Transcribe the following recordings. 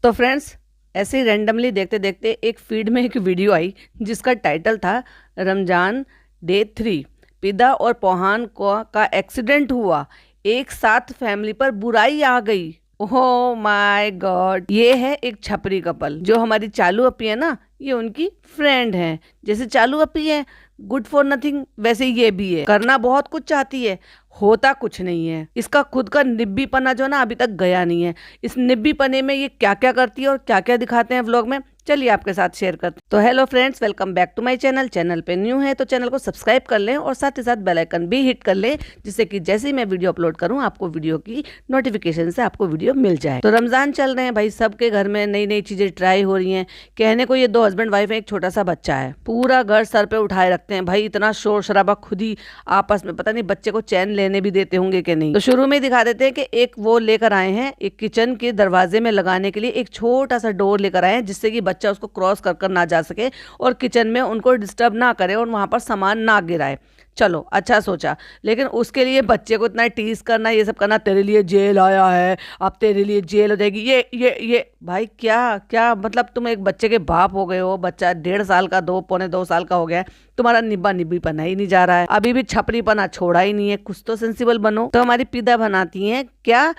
तो फ्रेंड्स, ऐसे ही रैंडमली देखते देखते एक फीड में एक वीडियो आई जिसका टाइटल था रमजान डे 3। पिदा और पौहान को का एक्सीडेंट हुआ, एक साथ फैमिली पर बुराई आ गई। Oh my God. ये है एक छपरी कपल। जो हमारी चालू अपी है ना, ये उनकी फ्रेंड है। जैसे चालू अपी है गुड फॉर नथिंग, वैसे ये भी है, करना बहुत कुछ चाहती है, होता कुछ नहीं है। इसका खुद का निब्बीपना जो ना अभी तक गया नहीं है। इस निब्बीपने में ये क्या क्या करती है और क्या क्या दिखाते हैं व्लॉग में, चलिए आपके साथ शेयर करते हैं। तो hello friends, welcome back to my channel. Channel पे न्यू है तो चैनल को सब्सक्राइब कर लें और साथ ही साथ बेल आइकन भी हिट कर लें, जिससे कि जैसे ही मैं वीडियो अपलोड करूं आपको वीडियो की नोटिफिकेशन से आपको वीडियो मिल जाए। तो रमजान चल रहे हैं भाई, सबके घर में नई नई चीजें ट्राई हो रही हैं। कहने को ये दो हस्बैंड वाइफ है, एक छोटा सा बच्चा है, पूरा घर सर पे उठाए रखते हैं भाई। इतना शोर शराबा खुद ही आपस में, पता नहीं बच्चे को चैन लेने भी देते होंगे कि नहीं। तो शुरू में दिखा देते हैं कि एक वो लेकर आए हैं, एक किचन के दरवाजे में लगाने के लिए एक छोटा सा डोर लेकर आए हैं, जिससे कि बच्चा उसको क्रॉस कर ना जा सके और किचन में उनको डिस्टर्ब ना करे और वहां पर सामान ना गिराए। चलो अच्छा सोचा, लेकिन उसके लिए बच्चे को इतना टीज करना, ये सब करना, तेरे लिए जेल आया है, अब तेरे लिए जेल हो जाएगी, ये भाई क्या क्या मतलब, तुम एक बच्चे के बाप हो गए हो, बच्चा 1.5 साल का, 2 पौने 2 साल का हो गया है, तुम्हारा निब्बा निब्बी पना ही नहीं जा रहा है, अभी भी छपरी पना छोड़ा ही नहीं है, कुछ तो सेंसिबल बनो। तो हमारी पिदा बनाती हैं क्या,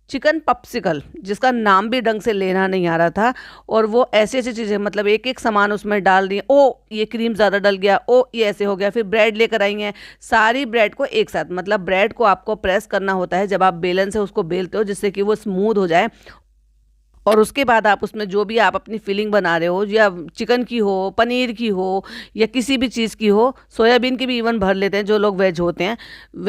चिकन पॉप्सिकल, जिसका नाम भी ढंग से लेना नहीं आ रहा था। और वो ऐसी ऐसी चीज़ें, मतलब एक एक सामान उसमें डाल दिए। ओ ये क्रीम ज़्यादा डल गया, ओ ये ऐसे हो गया। फिर ब्रेड लेकर आई हैं, सारी ब्रेड को एक साथ, मतलब ब्रेड को आपको प्रेस करना होता है जब आप बेलन से उसको बेलते हो, जिससे कि वो स्मूथ हो जाए। और उसके बाद आप उसमें जो भी आप अपनी फिलिंग बना रहे हो, या चिकन की हो, पनीर की हो, या किसी भी चीज़ की हो, सोयाबीन की भी इवन भर लेते हैं जो लोग वेज होते हैं,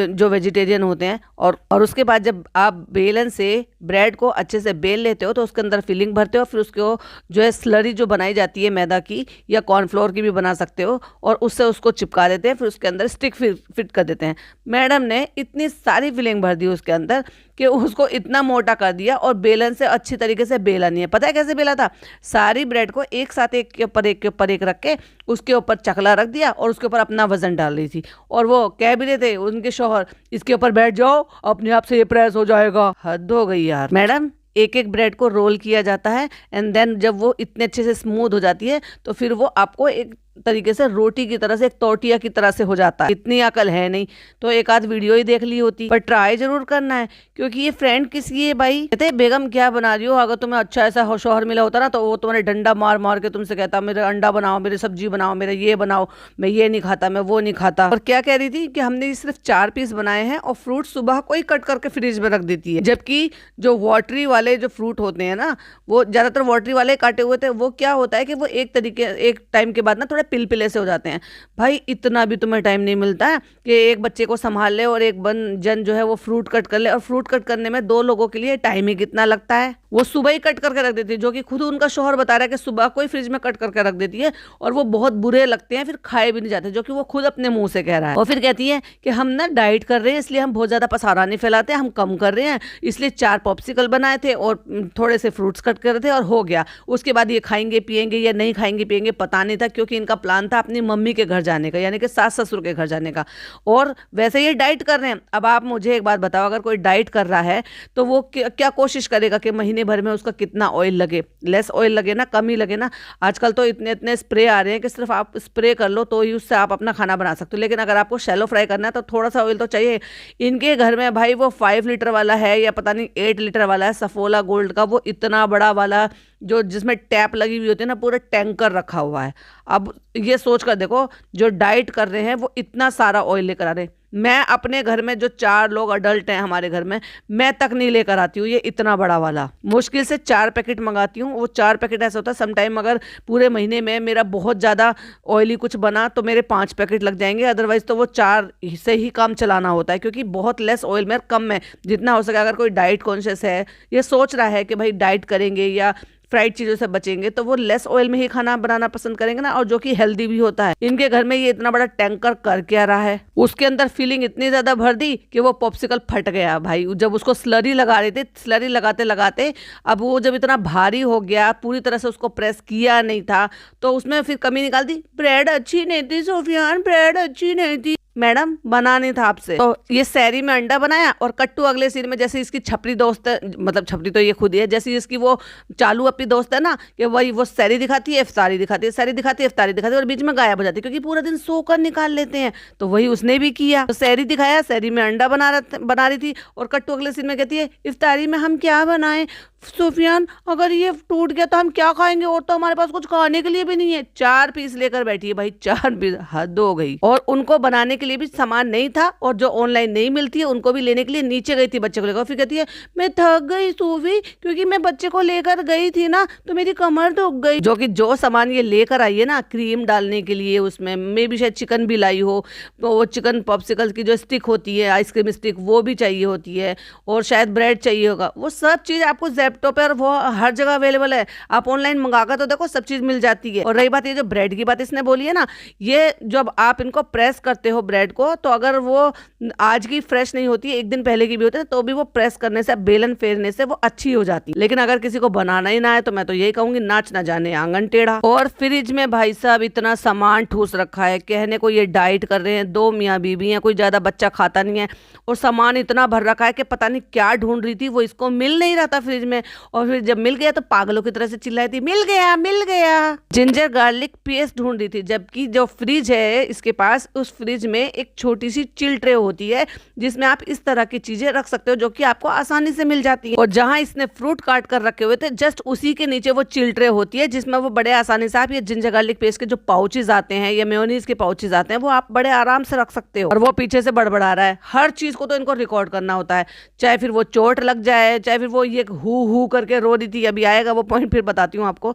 जो वेजिटेरियन होते हैं। और उसके बाद जब आप बेलन से ब्रेड को अच्छे से बेल लेते हो तो उसके अंदर फिलिंग भरते हो। फिर उसको जो है स्लरी जो बनाई जाती है मैदा की या कॉर्नफ्लोर की भी बना सकते हो, और उससे उसको चिपका देते हैं। फिर उसके अंदर स्टिक फिट कर देते हैं। मैडम ने इतनी सारी फिलिंग भर दी उसके अंदर कि उसको इतना मोटा कर दिया, और बेलन से अच्छी तरीके से बेला नहीं है। पता है कैसे बेला था? सारी ब्रेड को एक साथ एक के ऊपर एक के ऊपर एक रख के उसके ऊपर चकला रख दिया और उसके ऊपर अपना वजन डाल रही थी। और वो कह भी रहे थे उनके शौहर, इसके ऊपर बैठ जाओ, अपने आप से ये प्रेस हो जाएगा। हद हो गई यार मैडम। एक एक ब्रेड को रोल किया जाता है, एंड देन जब वो इतने अच्छे से स्मूथ हो जाती है तो फिर वो आपको एक तरीके से रोटी की तरह से, एक टोटिया की तरह से हो जाता है। इतनी अकल है नहीं तो एक आध वीडियो ही देख ली होती, पर ट्राई जरूर करना है। क्योंकि ये फ्रेंड किसकी है भाई? कहते बेगम क्या बना रही हो? अगर तुम्हें अच्छा ऐसा शौहर मिला होता ना तो वो तुम्हारे डंडा मार मार के तुमसे कहता मेरे अंडा बनाओ, मेरे सब्जी बनाओ, मेरे ये बनाओ, मैं ये नहीं खाता, मैं वो नहीं खाता। और क्या कह रही थी कि हमने सिर्फ 4 पीस बनाए हैं और फ्रूट सुबह को ही कट करके फ्रिज में रख देती है। जबकि जो वाटरी वाले जो फ्रूट होते हैं ना, वो ज्यादातर वाटरी वाले काटे हुए थे, वो क्या होता है कि वो एक टाइम के बाद ना थोड़े पिलपिले से हो जाते हैं। भाई इतना भी तुम्हें टाइम नहीं मिलता है कि एक बच्चे को संभाल ले और एक जन जो है वो फ्रूट कट कर ले। और फ्रूट कट करने में 2 लोगों के लिए टाइम ही कितना लगता है। वो सुबह ही कट करके रख देती है, जो कि खुद उनका शौहर बता रहा है कि सुबह को ही फ्रिज में कट करके रख देती है, और वो बहुत बुरे लगते हैं, फिर खाए भी नहीं जाते, जो कि वो खुद अपने मुंह से कह रहा है। और फिर कहती है कि हम ना डाइट कर रहे हैं, इसलिए हम बहुत ज्यादा पसारा नहीं फैलाते, हम कम कर रहे हैं, इसलिए 4 पॉप्सिकल बनाए थे और थोड़े से फ्रूट्स कट कर रहे थे और हो गया। उसके बाद ये खाएंगे पिएंगे या नहीं खाएंगे पिएंगे पता नहीं था, क्योंकि इनका प्लान था अपनी मम्मी के घर जाने का, यानी कि सास ससुर के घर जाने का। और वैसे ये डाइट कर रहे हैं। अब आप मुझे एक बात बताओ, अगर कोई डाइट कर रहा है तो वो क्या कोशिश करेगा कि महीने भर में उसका कितना ऑयल लगे? लेस ऑयल लगे ना, कम ही लगे ना। आजकल तो इतने इतने स्प्रे आ रहे हैं कि सिर्फ आप स्प्रे कर लो तो ही उससे आप अपना खाना बना सकते हो। लेकिन अगर आपको शैलो फ्राई करना है तो थोड़ा सा ऑयल तो चाहिए। इनके घर में भाई वो 5 लीटर वाला है या पता नहीं 8 लीटर वाला है, सफोला गोल्ड का, वो इतना बड़ा वाला जो जिसमें टैप लगी हुई होती है ना, पूरा टैंकर रखा हुआ है। अब ये सोच कर देखो, जो डाइट कर रहे हैं वो इतना सारा ऑयल लेकर आ रहे हैं। मैं अपने घर में जो 4 लोग अडल्ट हैं हमारे घर में, मैं तक नहीं लेकर आती हूँ ये इतना बड़ा वाला। मुश्किल से 4 पैकेट मंगाती हूँ। वो 4 पैकेट ऐसा होता है, समटाइम अगर पूरे महीने में मेरा बहुत ज़्यादा ऑयली कुछ बना तो मेरे 5 पैकेट लग जाएंगे, अदरवाइज तो वो 4 से ही काम चलाना होता है, क्योंकि बहुत लेस ऑयल में, कम में जितना हो सके। अगर कोई डाइट कॉन्शियस है, ये सोच रहा है कि भाई डाइट करेंगे या फ्राइड चीज़ों से बचेंगे, तो वो लेस ऑयल में ही खाना बनाना पसंद करेंगे ना, और जो कि हेल्दी भी होता है। इनके घर में ये इतना बड़ा टैंकर कर क्या रहा है? उसके अंदर फीलिंग इतनी ज़्यादा भर दी कि वो पॉप्सिकल फट गया भाई। जब उसको स्लरी लगा रहे थे, स्लरी लगाते लगाते अब वो जब इतना भारी हो गया, पूरी तरह से उसको प्रेस किया नहीं था, तो उसमें फिर कमी निकाल दी। ब्रेड अच्छी नहीं थी सुफियान, ब्रेड अच्छी नहीं थी। मैडम बना नहीं था आपसे। तो ये सैरी में अंडा बनाया और कट्टू अगले सीन में जैसे इसकी छपरी दोस्त है, मतलब छपरी तो ये खुद ही है, जैसे इसकी वो चालू अपनी दोस्त है ना, कि वही वो सैरी दिखाती है, इफ्तारी दिखाती है, सैरी दिखाती है, इफ्तारी दिखाती है और बीच में गायब हो जाती है क्योंकि पूरा दिन सोकर निकाल लेते हैं। तो वही उसने भी किया, तो सैरी दिखाया, सैरी में अंडा बना रही थी और कट्टू अगले सीन में कहती है इफ्तारी में हम क्या बनाएं सुफियान, अगर ये टूट गया तो हम क्या खाएंगे, और तो हमारे पास कुछ खाने के लिए भी नहीं है। 4 पीस लेकर बैठी है भाई, 4 पीस, हद हो गई। और उनको बनाने के लिए भी सामान नहीं था और जो ऑनलाइन नहीं मिलती है उनको भी लेने के लिए नीचे गई थी बच्चे को लेकर। फिर कहती है मैं थक गई सूफी, क्योंकि मैं बच्चे को लेकर गई थी ना तो मेरी कमर दुख गई। जो कि जो सामान ये लेकर आई है ना क्रीम डालने के लिए, उसमें मे भी शायद चिकन भी लाई हो, तो वो चिकन पॉप्सिकल्स की जो स्टिक होती है, आइसक्रीम स्टिक, वो भी चाहिए होती है और शायद ब्रेड चाहिए होगा। वो सब चीज़ आपको ज़ेप्टो पर वो हर जगह अवेलेबल है, आप ऑनलाइन मंगाकर तो देखो सब चीज़ मिल जाती है। और रही बात ये जो ब्रेड की बात इसने बोली है ना, ये जब आप इनको प्रेस करते हो ब्रेड को, तो अगर वो आज की फ्रेश नहीं होती है, एक दिन पहले की भी होती है, तो भी वो प्रेस करने से, बेलन फेरने से वो अच्छी हो जाती है। लेकिन अगर किसी को बनाना ही ना है तो मैं तो यही कहूंगी नाच ना जाने आंगन टेढ़ा। और फ्रिज में भाई साहब इतना सामान ठूस रखा है, कहने को ये डाइट कर रहे हैं, 2 मियाँ बीबी हैं, कोई ज्यादा बच्चा खाता नहीं है, और सामान इतना भर रखा है कि पता नहीं क्या ढूंढ रही थी, वो इसको मिल नहीं रहा था फ्रिज में। और फिर जब मिल गया तो पागलों की तरह से चिल्लाई थी मिल गया मिल गया। जिंजर गार्लिक पेस्ट ढूंढ रही थी, जबकि जो फ्रिज है इसके पास, उस फ्रिज में एक छोटी सी चिल ट्रे होती है जिसमें आप इस तरह की चीजें रख सकते हो जो कि आपको आसानी से मिल जाती है। और जहां इसने फ्रूट काट कर रखे हुए थे जस्ट उसी के नीचे वो चिल ट्रे होती है जिसमें वो बड़े आसानी से आप ये जिंजर गार्लिक पेस्ट के जो पाउचेज आते हैं या मेयोनीज के पाउचेज आते हैं वो आप बड़े आराम से रख सकते हो। और वो पीछे से बड़बड़ा रहा है, हर चीज को तो इनको रिकॉर्ड करना होता है, चाहे फिर वो चोट लग जाए, चाहे फिर वो ये हु करके रो रही थी, अभी आएगा वो पॉइंट, फिर बताती हूँ आपको।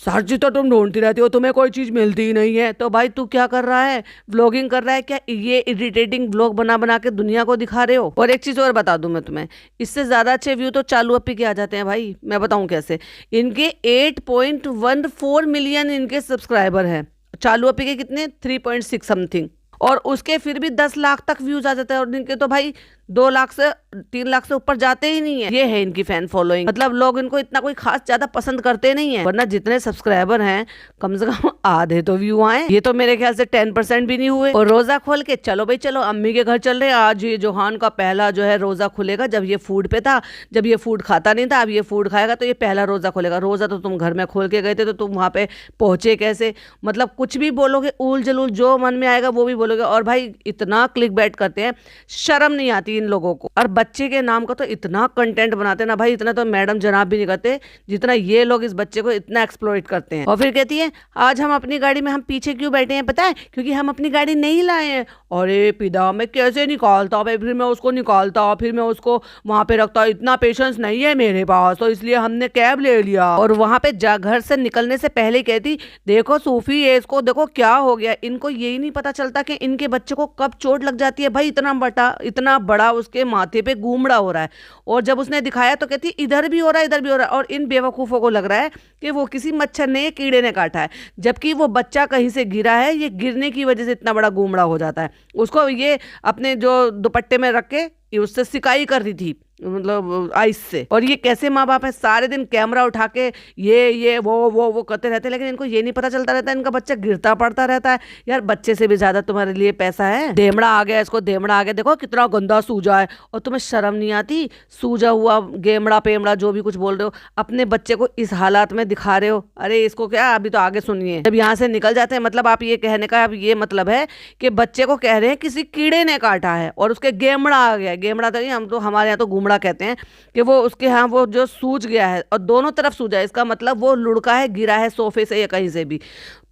सार्जी तो तुम ढूंढती रहती हो, तुम्हें कोई चीज मिलती ही नहीं है। तो भाई तू क्या कर रहा है, व्लॉगिंग कर रहा है क्या, ये इरिटेटिंग व्लॉग बना बना के दुनिया को दिखा रहे हो। और एक चीज और बता दूं मैं तुम्हें, इससे ज्यादा अच्छे व्यू तो चालू अपी के आ जाते हैं भाई, मैं बताऊं कैसे। इनके 8.14 मिलियन इनके सब्सक्राइबर हैं, चालू अपी के कितने 3.6 समथिंग, और उसके फिर भी 10 लाख तक व्यूज आ जाते हैं। और इनके तो भाई 2 लाख से 3 लाख से ऊपर जाते ही नहीं है। ये है इनकी फैन फॉलोइंग, मतलब लोग इनको इतना कोई खास ज्यादा पसंद करते नहीं है, वरना जितने सब्सक्राइबर हैं कम से कम आधे तो व्यू आए, ये तो मेरे ख्याल से 10% भी नहीं हुए। और रोजा खोल के चलो भाई चलो अम्मी के घर चल रहे हैं, आज ये जोहान का पहला जो है रोजा खुलेगा। जब ये फूड पे था, जब ये फूड खाता नहीं था, अब ये फूड खाएगा तो ये पहला रोजा खोलेगा। रोजा तो तुम घर में खोल के गए थे, तो तुम वहां पे पहुंचे कैसे, मतलब कुछ भी बोलोगे, ऊल जलूल जो मन में आएगा वो भी बोलोगे। और भाई इतना क्लिक बैट करते हैं, शर्म नहीं आती इन लोगों को। और बच्चे के नाम का तो इतना कंटेंट बनाते हैं ना भाई, इतना तो मैडम जनाब भी नहीं करते जितना ये लोग इस बच्चे को इतना एक्सप्लॉइट करते हैं। और फिर कहती है आज हम अपनी गाड़ी में, हम पीछे क्यों बैठे हैं पता है, क्योंकि हम अपनी गाड़ी नहीं लाए हैं। अरे पिदा मैं कैसे निकालता भाई, फिर मैं उसको निकालता, फिर मैं उसको वहां पे रखता, इतना पेशेंस नहीं है मेरे पास, तो इसलिए हमने कैब ले लिया। और वहां पे घर से निकलने से पहले कहती देखो सूफी ये इसको देखो क्या हो गया। इनको यही नहीं पता चलता कि इनके बच्चे को कब चोट लग जाती है भाई, इतना बड़ा उसके माथे पे गूमड़ा हो रहा है। और जब उसने दिखाया तो कहती इधर भी हो रहा है इधर भी हो रहा है। और इन बेवकूफ़ों को लग रहा है कि वो किसी मच्छर ने, कीड़े ने काटा है, जबकि वो बच्चा कहीं से गिरा है, ये गिरने की वजह से इतना बड़ा गूमड़ा हो जाता है। उसको ये अपने जो दुपट्टे में रख के उससे सिकाई कर रही थी, मतलब आइस से। और ये कैसे माँ बाप है, सारे दिन कैमरा उठा के ये वो करते रहते हैं, लेकिन इनको ये नहीं पता चलता रहता है इनका बच्चा गिरता पड़ता रहता है। यार बच्चे से भी ज्यादा तुम्हारे लिए पैसा है। देमड़ा आ गया, इसको देमड़ा आ गया, देखो कितना गंदा सूजा है, और तुम्हें शर्म नहीं आती, सूजा हुआ गेमड़ा पेमड़ा जो भी कुछ बोल रहे हो अपने बच्चे को इस हालात में दिखा रहे हो। अरे इसको क्या, अभी तो आगे सुनिए। जब यहाँ से निकल जाते हैं, मतलब आप ये कहने का अब ये मतलब है कि बच्चे को कह रहे हैं किसी कीड़े ने काटा है और उसके गेमड़ा आ गया। गेमड़ा तो नहीं, हम तो हमारे यहाँ तो घूमड़ा कहते हैं, कि वो उसके यहाँ वो जो सूज गया है और दोनों तरफ सूजा है, इसका मतलब वो लुढ़का है, गिरा है सोफे से या कहीं से भी।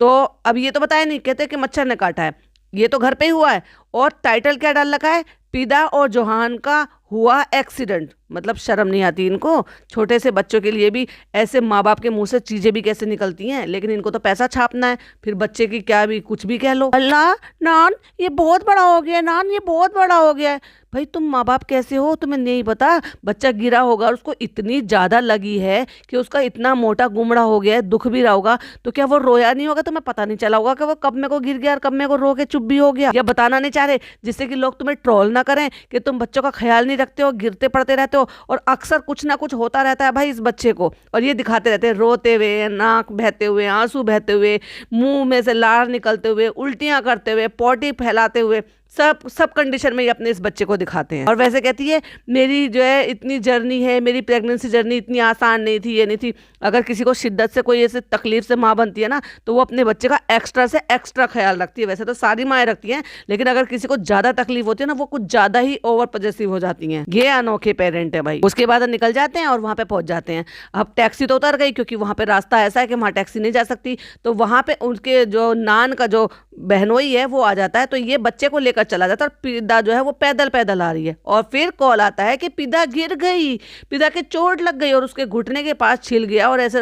तो अब ये तो बताया नहीं, कहते कि मच्छर ने काटा है, ये तो घर पे ही हुआ है। और टाइटल क्या डाल रखा है, पिदा और जोहान का हुआ एक्सीडेंट। मतलब शर्म नहीं आती इनको, छोटे से बच्चों के लिए भी ऐसे माँ बाप के मुंह से चीजें भी कैसे निकलती हैं, लेकिन इनको तो पैसा छापना है, फिर बच्चे की क्या भी कुछ भी कह लो। अल्लाह नान ये बहुत बड़ा हो गया, नान ये बहुत बड़ा हो गया है। भाई तुम माँ बाप कैसे हो, तुम्हें नहीं पता बच्चा गिरा होगा और उसको इतनी ज्यादा लगी है कि उसका इतना मोटा गुमड़ा हो गया है, दुख भी रहा होगा, तो क्या वो रोया नहीं होगा, तुम्हें पता नहीं चला होगा कि वो कब मेरे को गिर गया और कब मेरे को रो के चुप भी हो गया। या बताना नहीं चाह रहे जिससे कि लोग तुम्हें ट्रोल ना करें कि तुम बच्चों का ख्याल नहीं रखते हो, गिरते पड़ते रहते हो। और अक्सर कुछ ना कुछ होता रहता है भाई इस बच्चे को, और ये दिखाते रहते हैं रोते हुए, नाक बहते हुए, आंसू बहते हुए, मुंह में से लार निकलते हुए, उल्टियां करते हुए, पॉटी फैलाते हुए। सब सब कंडीशन में ये अपने इस बच्चे को दिखाते हैं। और वैसे कहती है मेरी जो है इतनी जर्नी है, मेरी प्रेगनेंसी जर्नी इतनी आसान नहीं थी, ये नहीं थी। अगर किसी को शिद्दत से कोई ऐसे तकलीफ से माँ बनती है ना, तो वो अपने बच्चे का एक्स्ट्रा से एक्स्ट्रा ख्याल रखती है। वैसे तो सारी माएँ रखती हैं, लेकिन अगर किसी को ज्यादा तकलीफ होती है ना, वो कुछ ज्यादा ही ओवर पॉजेसिव हो जाती हैं। ये अनोखे पेरेंट है भाई। उसके बाद निकल जाते हैं और वहां पे पहुंच जाते हैं। अब टैक्सी तो उतर गई, क्योंकि वहां पे रास्ता ऐसा है कि वहां टैक्सी नहीं जा सकती। तो वहां पे उनके जो नान का जो बहनोई है वो आ जाता है, तो ये बच्चे को लेकर चला जाता है। और पिदा जो है वो पैदल पैदल आ रही है, और फिर कॉल आता है कि पिदा गिर गई, पिदा के चोट लग गई और उसके घुटने के पास छिल गया और ऐसे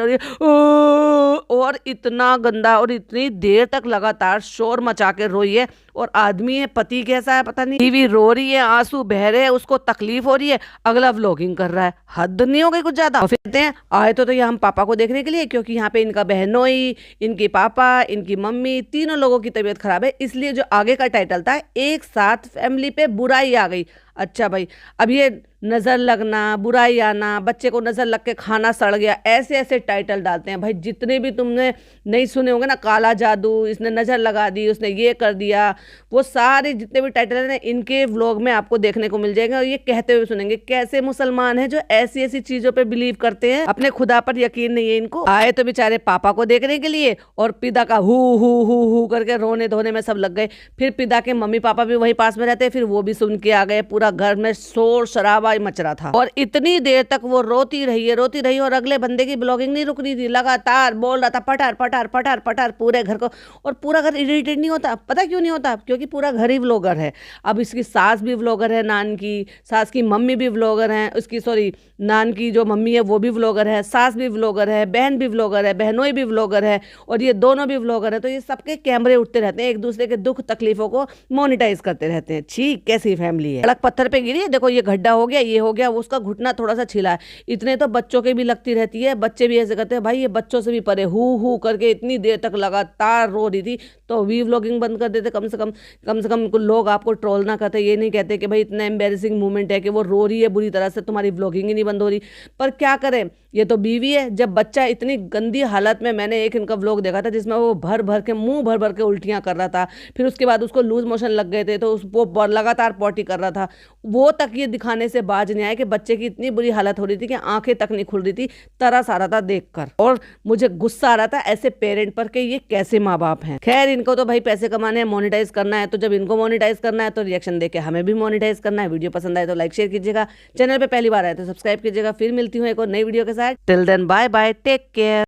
और इतना गंदा और इतनी देर तक लगातार शोर मचा के रोई है। और आदमी है, पति कैसा है पता नहीं, बीवी रो रही है, आंसू बह रहे हैं, उसको तकलीफ हो रही है, अगला व्लॉगिंग कर रहा है। हद नहीं हो गई कुछ ज्यादा। और फिर कहते हैं आए तो ये हम पापा को देखने के लिए, क्योंकि यहाँ पे इनका बहनोई, इनके पापा, इनकी मम्मी, तीनों लोगों की तबीयत खराब है। इसलिए जो आगे का टाइटल था, एक साथ फैमिली पे बुराई आ गई। अच्छा भाई, अब ये नजर लगना, बुराई आना, बच्चे को नजर लग के खाना सड़ गया, ऐसे ऐसे टाइटल डालते हैं भाई। जितने भी तुमने नहीं सुने होंगे ना, काला जादू, इसने नजर लगा दी, उसने ये कर दिया, वो सारे जितने भी टाइटल हैं इनके व्लॉग में आपको देखने को मिल जाएंगे। और ये कहते हुए सुनेंगे कैसे मुसलमान हैं जो ऐसी ऐसी चीजों पे बिलीव करते हैं, अपने खुदा पर यकीन नहीं है इनको। आए तो बेचारे पापा को देखने के लिए, और पिता का हु करके रोने धोने में सब लग गए। फिर पिता के मम्मी पापा भी वहीं पास में रहते, फिर वो भी सुन के आ गए। पूरा घर में शोर शराबा मच रहा था, और इतनी देर तक वो रोती रही, और अगले बंदे की ब्लॉगिंग नहीं रुक रही थी, लगातार बोल रहा था पटार पटार पटार पटार पूरे घर को। और पूरा घर इरिटेट नहीं होता, पता क्यों नहीं होता? क्योंकि पूरा घर ही व्लॉगर है। अब इसकी सास भी व्लॉगर है, नान की सास की मम्मी भी व्लॉगर है, उसकी सॉरी नान की जो मम्मी है वो भी व्लॉगर है, सास भी व्लॉगर है, बहन भी व्लॉगर है, बहनोई भी व्लॉगर है, और ये दोनों भी व्लॉगर है। तो ये सबके कैमरे उठते रहते हैं, एक दूसरे के दुख तकलीफों को मोनिटाइज करते रहते हैं। ठीक कैसी फैमिली है। सड़क पत्थर पे गिरी, देखो ये गड्ढा हो गया, ये हो गया, उसका घुटना थोड़ा सा छिला है। इतने तो बच्चों के भी लगती रहती है, बच्चे भी ऐसे करते हैं भाई। ये बच्चों से भी परे हु करके इतनी देर तक लगातार रो रही थी, तो वी व्लॉगिंग बंद कर देते कम से कम लोग आपको ट्रोल ना करते। ये नहीं कहते कि भाई इतना एम्बेरसिंग मोमेंट है कि वो रो रही है बुरी तरह से, तुम्हारी व्लॉगिंग ही नहीं बंद हो रही। पर क्या करें, ये तो बीवी है। जब बच्चा इतनी गंदी हालत में, मैंने एक इनका व्लॉग देखा था जिसमें वो मुंह भर भर के उल्टियां कर रहा था, फिर उसके बाद उसको लूज मोशन लग गए थे, तो वो लगातार पॉटी कर रहा था। वो तक ये दिखाने से बाज नहीं आया कि बच्चे की इतनी बुरी हालत हो रही थी कि आंखें तक नहीं खुल रही थी, तरस आ रहा था देखकर। और मुझे गुस्सा आ रहा था ऐसे पेरेंट पर कि ये कैसे माँ बाप हैं। खैर, इनको तो भाई पैसे कमाने हैं, मोनेटाइज करना है, तो जब इनको मोनेटाइज करना है तो रिएक्शन देके हमें भी मोनेटाइज करना है। वीडियो पसंद आए तो लाइक शेयर कीजिएगा, चैनल पे पहली बार आए तो सब्सक्राइब कीजिएगा। फिर मिलती हूँ एक और नई वीडियो के साथ। Till then bye bye, take care.